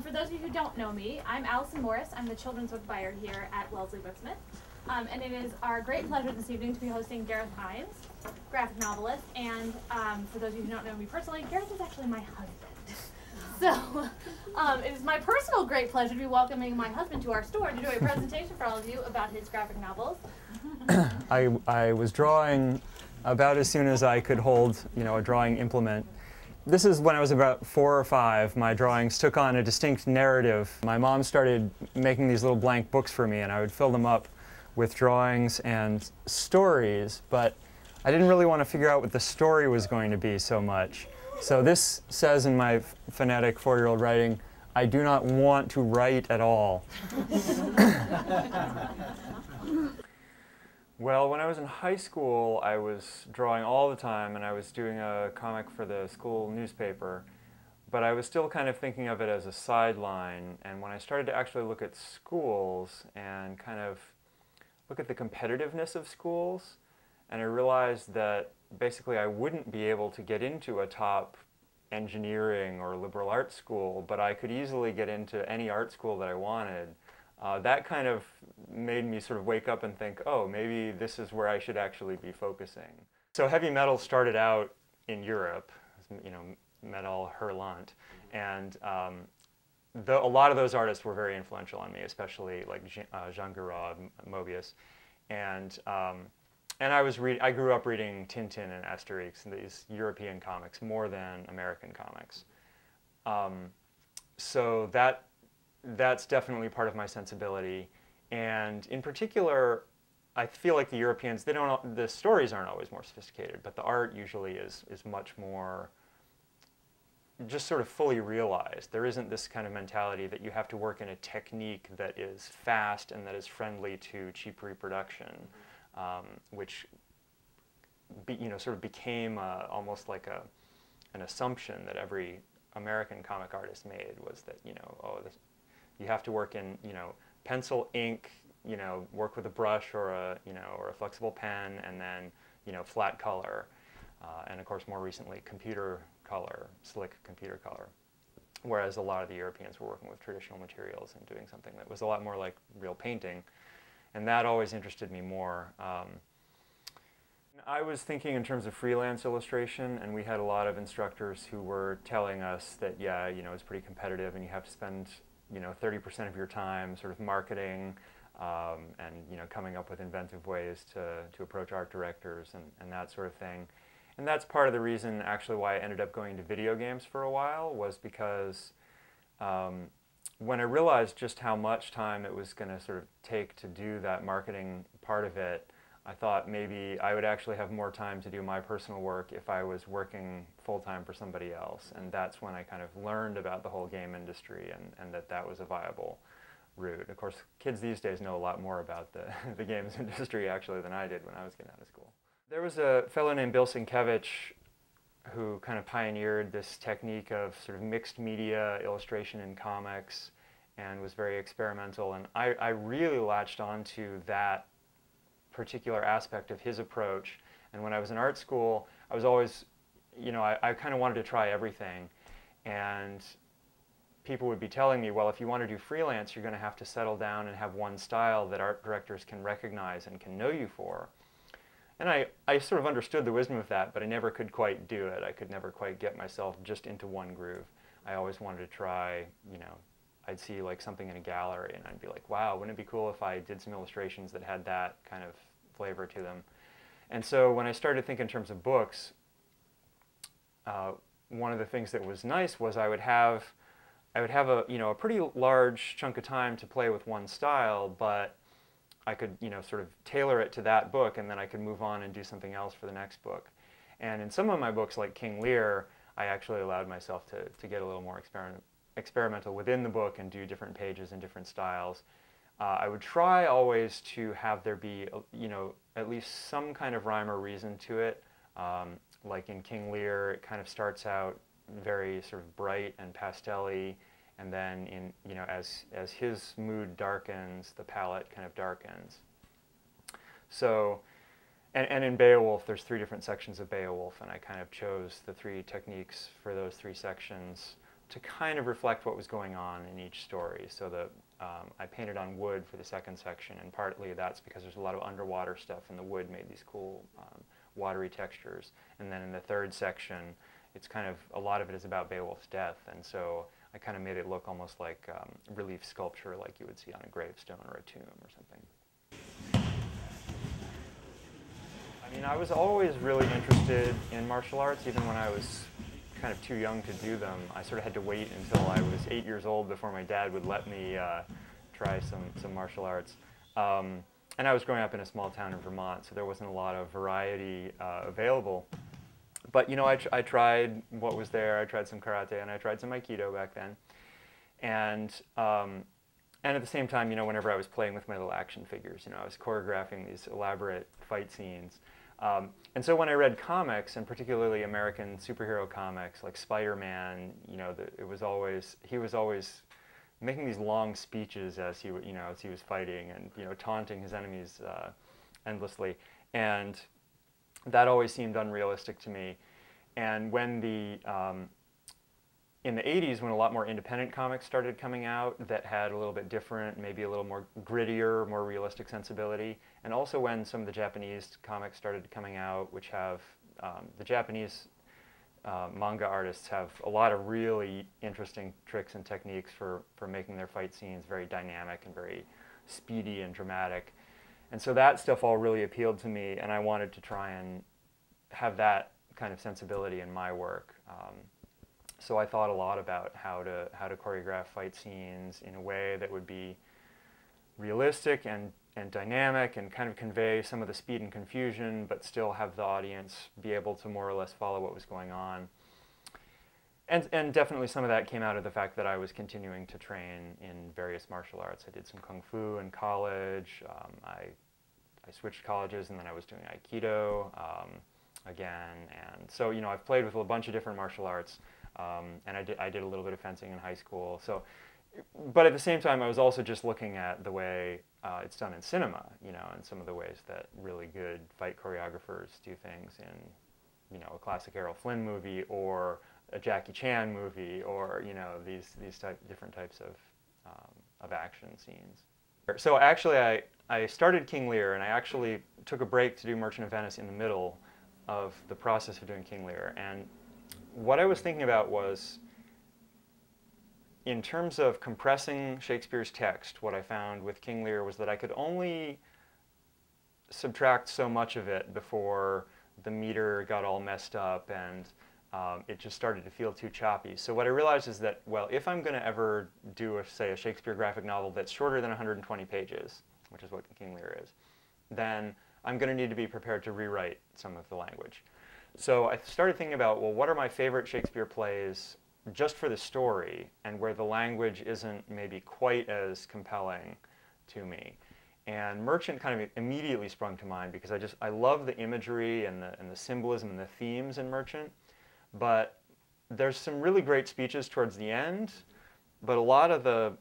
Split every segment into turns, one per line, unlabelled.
For those of you who don't know me, I'm Allison Morris. I'm the children's book buyer here at Wellesley Booksmith. And it is our great pleasure this evening to be hosting Gareth Hines, graphic novelist. And for those of you who don't know me personally, Gareth is actually my husband. So it is my personal great pleasure to be welcoming my husband to our store to do a presentation for all of you about his graphic novels.
I was drawing about as soon as I could hold, a drawing implement. This is when I was about 4 or 5. My drawings took on a distinct narrative. My mom started making these little blank books for me, and I would fill them up with drawings and stories, but I didn't really want to figure out what the story was going to be so much. So this says in my phonetic 4-year-old writing, I do not want to write at all. Well, when I was in high school, I was drawing all the time, and I was doing a comic for the school newspaper, but I was still kind of thinking of it as a sideline. And when I started to actually look at schools and kind of look at the competitiveness of schools, and I realized that basically I wouldn't be able to get into a top engineering or liberal arts school, but I could easily get into any art school that I wanted. That kind of made me sort of wake up and think, oh, maybe this is where I should actually be focusing. So heavy metal started out in Europe, Metal Hurlant, and a lot of those artists were very influential on me, especially like Jean Giraud, Moebius, and I grew up reading Tintin and Asterix and these European comics more than American comics. So that's definitely part of my sensibility, and in particular, I feel like the Europeans, the stories aren't always more sophisticated, but the art usually is much more just sort of fully realized. There isn't this kind of mentality that you have to work in a technique that is fast and that is friendly to cheap reproduction, which sort of became almost like an assumption that every American comic artist made, was that you have to work in pencil, ink, work with a brush or a flexible pen, and then flat color, and of course more recently computer color, slick computer color. Whereas a lot of the Europeans were working with traditional materials and doing something that was a lot more like real painting, and that always interested me more. I was thinking in terms of freelance illustration, and we had a lot of instructors who were telling us that it's pretty competitive, and you have to spend 30% of your time sort of marketing and coming up with inventive ways to approach art directors and that sort of thing. And that's part of the reason actually why I ended up going to video games for a while, was because when I realized just how much time it was going to sort of take to do that marketing part of it, I thought maybe I would actually have more time to do my personal work if I was working full-time for somebody else. And that's when I kind of learned about the whole game industry and that was a viable route. Of course, kids these days know a lot more about the games industry actually than I did when I was getting out of school. There was a fellow named Bill Sienkiewicz who kind of pioneered this technique of sort of mixed media illustration in comics and was very experimental. And I really latched onto that particular aspect of his approach. And when I was in art school, I was always, I kind of wanted to try everything. And people would be telling me, well, if you want to do freelance, you're going to have to settle down and have one style that art directors can recognize and can know you for. And I sort of understood the wisdom of that, but I never could quite do it. I could never quite get myself just into one groove. I always wanted to try, I'd see like something in a gallery and I'd be like, wow, wouldn't it be cool if I did some illustrations that had that kind of flavor to them. And so when I started to think in terms of books, one of the things that was nice was I would have a pretty large chunk of time to play with one style, but I could sort of tailor it to that book, and then I could move on and do something else for the next book. And in some of my books, like King Lear, I actually allowed myself to get a little more experimental within the book and do different pages and different styles. I would try always to have there be, at least some kind of rhyme or reason to it. Like in King Lear, it kind of starts out very sort of bright and pastel-y, and then as his mood darkens, the palette kind of darkens. So, and in Beowulf, there's 3 different sections of Beowulf, and I kind of chose the 3 techniques for those 3 sections to kind of reflect what was going on in each story. So I painted on wood for the second section, and partly that's because there's a lot of underwater stuff, and the wood made these cool watery textures. And then in the third section, it's kind of, a lot of it is about Beowulf's death, and so I kind of made it look almost like relief sculpture like you would see on a gravestone or a tomb or something. I mean, I was always really interested in martial arts, even when I was kind of too young to do them. I sort of had to wait until I was 8 years old before my dad would let me try some martial arts. And I was growing up in a small town in Vermont, so there wasn't a lot of variety available. But, you know, I tried what was there. I tried some karate, and I tried some aikido back then. And at the same time, you know, whenever I was playing with my little action figures, you know, I was choreographing these elaborate fight scenes. And so when I read comics, and particularly American superhero comics like Spider-Man, you know, he was always making these long speeches as he was fighting, and, you know, taunting his enemies endlessly. And that always seemed unrealistic to me. And when in the 80s, when a lot more independent comics started coming out that had a little bit different, maybe a little more grittier, more realistic sensibility, and also when some of the Japanese comics started coming out, which have, the Japanese manga artists have a lot of really interesting tricks and techniques for making their fight scenes very dynamic and very speedy and dramatic. And so that stuff all really appealed to me, and I wanted to try and have that kind of sensibility in my work. So I thought a lot about how to choreograph fight scenes in a way that would be realistic and dynamic and kind of convey some of the speed and confusion, but still have the audience be able to more or less follow what was going on. And definitely some of that came out of the fact that I was continuing to train in various martial arts. I did some kung fu in college. I switched colleges, and then I was doing aikido again. And so, you know, I've played with a bunch of different martial arts. And I did a little bit of fencing in high school. So, but at the same time, I was also just looking at the way it's done in cinema, you know, and some of the ways that really good fight choreographers do things in, you know, a classic Errol Flynn movie or a Jackie Chan movie, or, you know, these different types of action scenes. So actually, I started King Lear, and I actually took a break to do Merchant of Venice in the middle of the process of doing King Lear. And what I was thinking about was, in terms of compressing Shakespeare's text, what I found with King Lear was that I could only subtract so much of it before the meter got all messed up and it just started to feel too choppy. So what I realized is that, well, if I'm going to ever do, say, a Shakespeare graphic novel that's shorter than 120 pages, which is what King Lear is, then I'm going to need to be prepared to rewrite some of the language. So I started thinking about, well, what are my favorite Shakespeare plays just for the story, and where the language isn't maybe quite as compelling to me. And Merchant kind of immediately sprung to mind because I love the imagery and the symbolism and the themes in Merchant, but there's some really great speeches towards the end, but a lot of the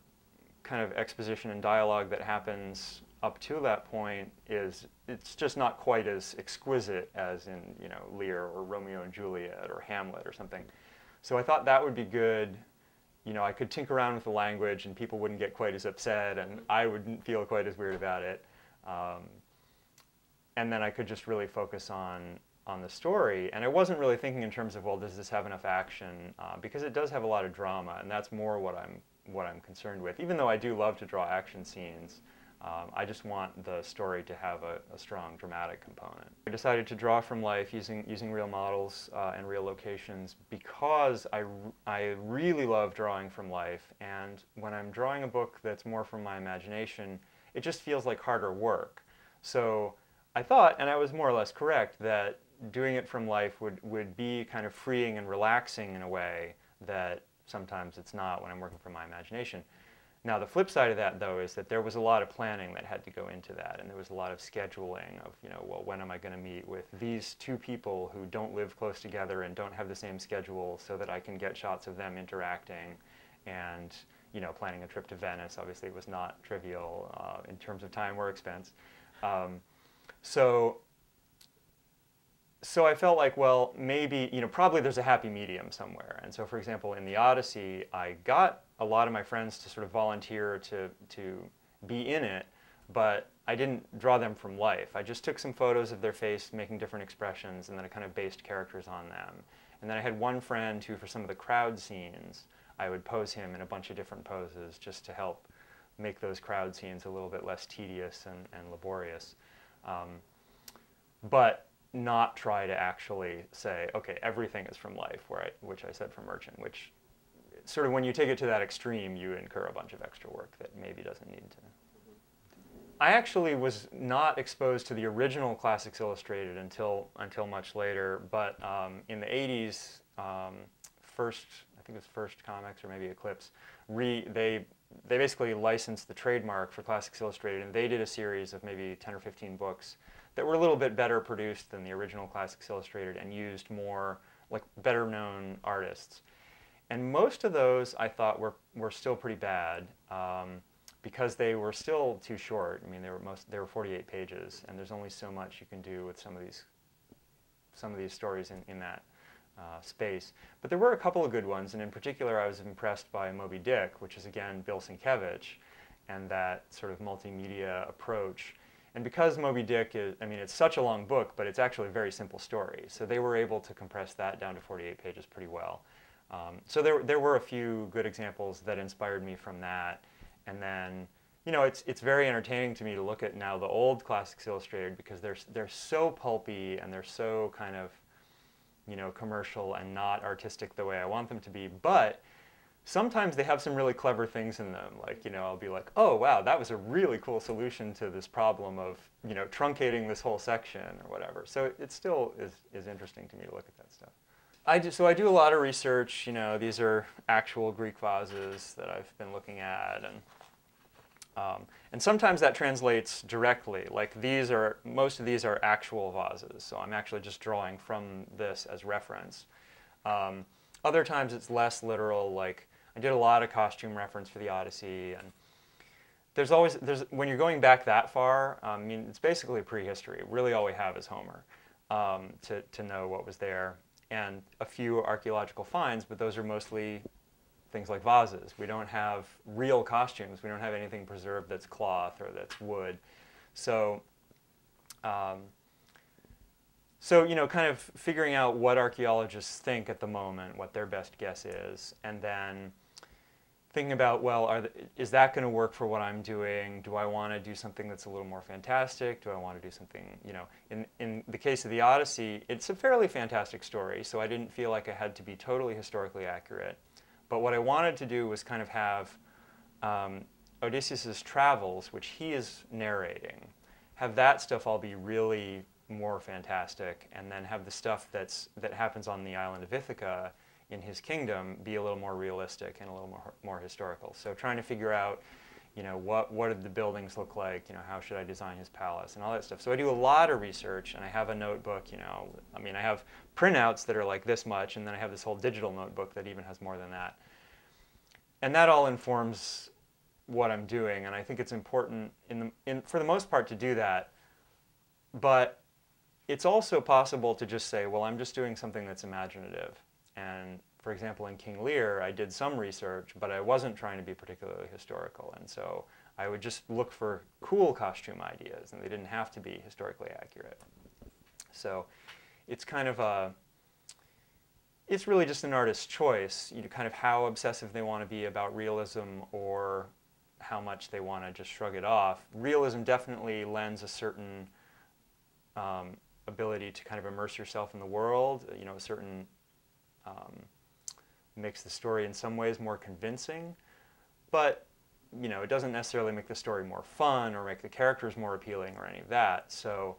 kind of exposition and dialogue that happens up to that point it's just not quite as exquisite as in, you know, Lear or Romeo and Juliet or Hamlet or something. So I thought that would be good. You know, I could tinker around with the language and people wouldn't get quite as upset, and I wouldn't feel quite as weird about it. And then I could just really focus on the story. And I wasn't really thinking in terms of, well, does this have enough action? Because it does have a lot of drama, and that's more what I'm concerned with. Even though I do love to draw action scenes, I just want the story to have a strong dramatic component. I decided to draw from life using real models and real locations because I really love drawing from life, and when I'm drawing a book that's more from my imagination, it just feels like harder work. So I thought, and I was more or less correct, that doing it from life would be kind of freeing and relaxing in a way that sometimes it's not when I'm working from my imagination. Now, the flip side of that, though, is that there was a lot of planning that had to go into that, and there was a lot of scheduling of, you know, well, when am I going to meet with these two people who don't live close together and don't have the same schedule so that I can get shots of them interacting, and, you know, planning a trip to Venice, obviously, was not trivial in terms of time or expense. So so I felt like, well, maybe, probably there's a happy medium somewhere. And so, for example, in the Odyssey, I got a lot of my friends to sort of volunteer to be in it, but I didn't draw them from life. I just took some photos of their face making different expressions, and then I kind of based characters on them. And then I had one friend who, for some of the crowd scenes, I would pose him in a bunch of different poses just to help make those crowd scenes a little bit less tedious and laborious. But not try to actually say, okay, everything is from life, which I said from Merchant, which sort of when you take it to that extreme, you incur a bunch of extra work that maybe doesn't need to. I actually was not exposed to the original Classics Illustrated until much later, but in the 80s, I think it was First Comics or maybe Eclipse, they basically licensed the trademark for Classics Illustrated, and they did a series of maybe 10 or 15 books that were a little bit better produced than the original Classics Illustrated and used more like better known artists. And most of those I thought were still pretty bad because they were still too short. I mean, they were 48 pages, and there's only so much you can do with some of these stories in that space. But there were a couple of good ones, and in particular I was impressed by Moby Dick, which is again Bill Sienkiewicz, and that sort of multimedia approach. And because Moby Dick is, I mean, it's such a long book, but it's actually a very simple story. So they were able to compress that down to 48 pages pretty well. So there were a few good examples that inspired me from that. And then, it's very entertaining to me to look at now the old Classics Illustrated because they're so pulpy and they're so kind of, commercial and not artistic the way I want them to be. But sometimes they have some really clever things in them. Like, I'll be like, oh, wow, that was a really cool solution to this problem of, truncating this whole section or whatever. So it still is interesting to me to look at that stuff. So I do a lot of research. These are actual Greek vases that I've been looking at. And sometimes that translates directly. Like most of these are actual vases. So I'm actually just drawing from this as reference. Other times it's less literal, like I did a lot of costume reference for the Odyssey, and when you're going back that far, I mean, it's basically prehistory. Really all we have is Homer to know what was there, and a few archaeological finds, but those are mostly things like vases. We don't have real costumes. We don't have anything preserved that's cloth or that's wood. So kind of figuring out what archaeologists think at the moment, what their best guess is, and then thinking about, well, is that going to work for what I'm doing? Do I want to do something that's a little more fantastic? Do I want to do something, in the case of the Odyssey, it's a fairly fantastic story, so I didn't feel like I had to be totally historically accurate. But what I wanted to do was kind of have Odysseus' travels, which he is narrating, have that stuff all be really more fantastic, and then have the stuff that happens on the island of Ithaca in his kingdom be a little more realistic and a little more historical. So trying to figure out, what did the buildings look like? How should I design his palace and all that stuff. So I do a lot of research, and I have a notebook. I have printouts that are like this much, and then I have this whole digital notebook that even has more than that. And that all informs what I'm doing, and I think it's important for the most part to do that. But it's also possible to just say, well, I'm just doing something that's imaginative. And for example, in King Lear, I did some research, but I wasn't trying to be particularly historical. And so I would just look for cool costume ideas, and they didn't have to be historically accurate. So it's kind of it's really just an artist's choice, kind of how obsessive they want to be about realism or how much they want to just shrug it off. Realism definitely lends a certain ability to kind of immerse yourself in the world, a certain makes the story in some ways more convincing, but it doesn't necessarily make the story more fun or make the characters more appealing or any of that. So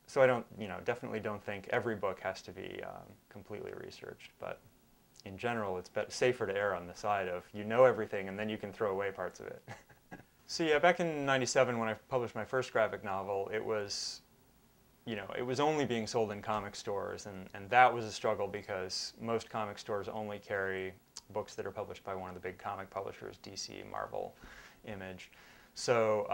so I definitely don't think every book has to be completely researched, but in general it's safer to err on the side of everything, and then you can throw away parts of it. So yeah, back in '97 when I published my first graphic novel, it was only being sold in comic stores, and that was a struggle because most comic stores only carry books that are published by one of the big comic publishers, DC, Marvel, Image. So,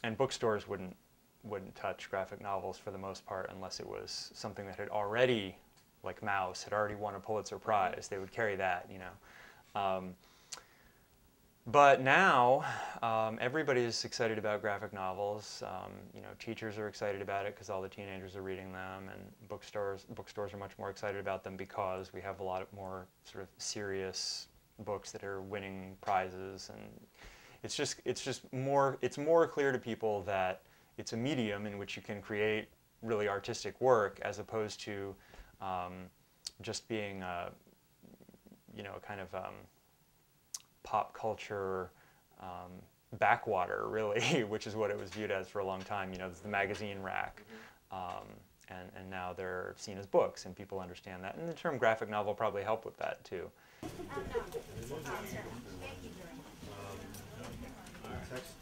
and bookstores wouldn't wouldn't touch graphic novels for the most part unless it was something that had already, like Maus, had already won a Pulitzer Prize. They would carry that, you know. But now, everybody is excited about graphic novels. You know, teachers are excited about it because all the teenagers are reading them, and bookstores are much more excited about them because we have a lot more sort of serious books that are winning prizes, and it's more clear to people that it's a medium in which you can create really artistic work, as opposed to just being you know, kind of pop culture backwater, really, which is what it was viewed as for a long time. You know, it's the magazine rack, and now they're seen as books, and people understand that. And the term graphic novel probably helped with that too.
Text